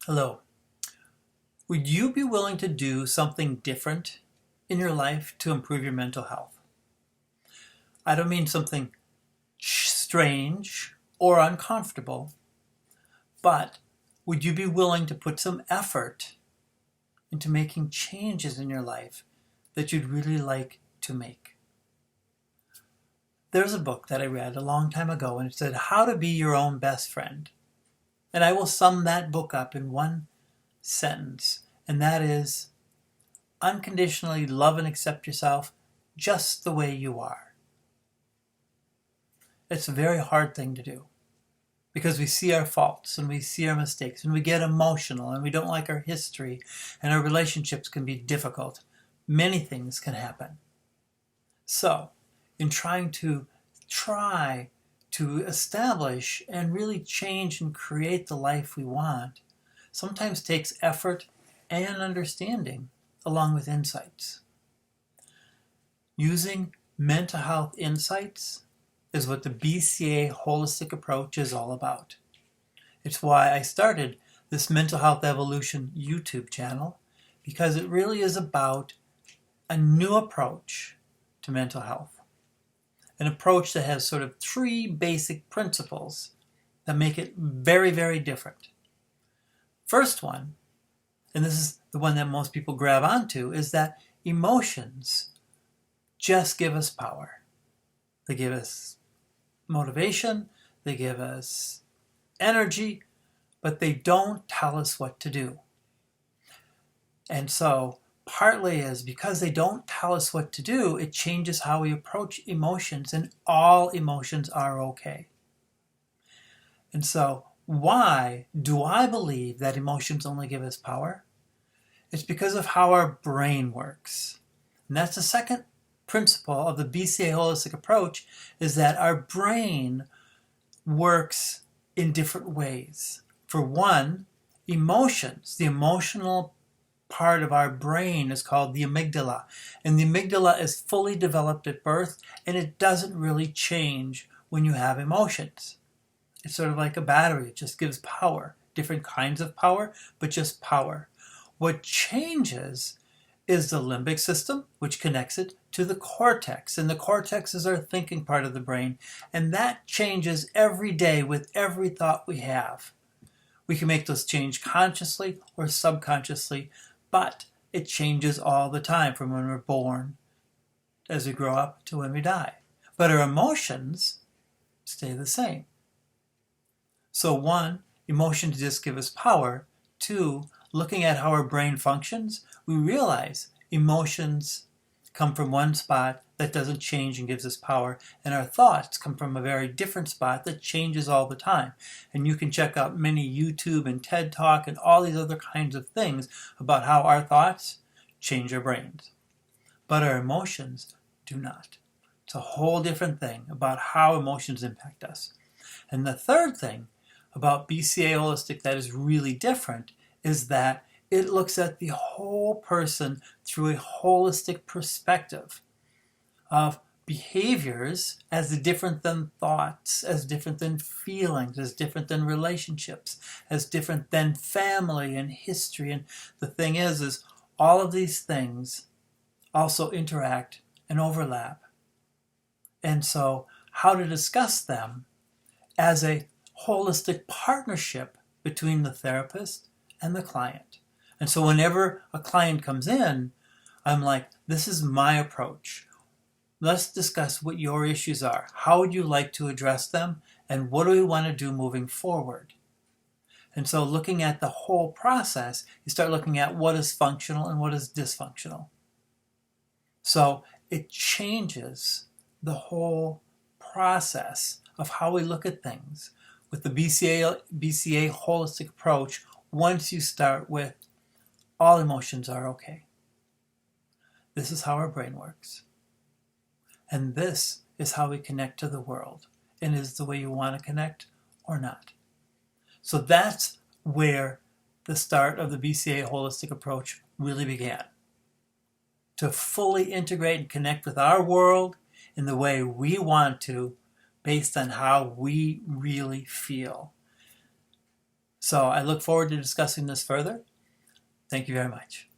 Hello. Would you be willing to do something different in your life to improve your mental health? I don't mean something strange or uncomfortable, but would you be willing to put some effort into making changes in your life that you'd really like to make? There's a book that I read a long time ago, and it said, How to Be Your Own Best Friend. And I will sum that book up in one sentence, and that is, unconditionally love and accept yourself just the way you are. It's a very hard thing to do because we see our faults and we see our mistakes and we get emotional and we don't like our history and our relationships can be difficult. Many things can happen. So, in try to establish and really change and create the life we want, sometimes takes effort and understanding along with insights. Using mental health insights is what the BCA Holistic approach is all about. It's why I started this Mental Health Evolution YouTube channel, because it really is about a new approach to mental health. An approach that has sort of three basic principles that make it very, very different. First one, and this is the one that most people grab onto, is that emotions just give us power. They give us motivation, they give us energy, but they don't tell us what to do. And so partly is because they don't tell us what to do, it changes how we approach emotions, and all emotions are okay. And so why do I believe that emotions only give us power? It's because of how our brain works. And that's the second principle of the BCA Holistic approach, is that our brain works in different ways. For one, emotions, the emotional part of our brain is called the amygdala. And the amygdala is fully developed at birth, and it doesn't really change when you have emotions. It's sort of like a battery. It just gives power, different kinds of power, but just power. What changes is the limbic system, which connects it to the cortex. And the cortex is our thinking part of the brain. And that changes every day with every thought we have. We can make those change consciously or subconsciously, but it changes all the time from when we're born, as we grow up, to when we die. But our emotions stay the same. So one, emotions just give us power. Two, looking at how our brain functions, we realize emotions come from one spot that doesn't change and gives us power, and our thoughts come from a very different spot that changes all the time. And you can check out many YouTube and TED Talk and all these other kinds of things about how our thoughts change our brains. But our emotions do not. It's a whole different thing about how emotions impact us. And the third thing about BCA Holistic that is really different is that it looks at the whole person through a holistic perspective of behaviors as different than thoughts, as different than feelings, as different than relationships, as different than family and history. And the thing is all of these things also interact and overlap. And so how to discuss them as a holistic partnership between the therapist and the client. And so whenever a client comes in, I'm like, this is my approach. Let's discuss what your issues are. How would you like to address them? And what do we want to do moving forward? And so looking at the whole process, you start looking at what is functional and what is dysfunctional. So it changes the whole process of how we look at things. With the BCA Holistic approach, once you start with all emotions are okay. This is how our brain works. And this is how we connect to the world. And is the way you want to connect or not. So that's where the start of the BCA Holistic approach really began. To fully integrate and connect with our world in the way we want to, based on how we really feel. So I look forward to discussing this further. Thank you very much.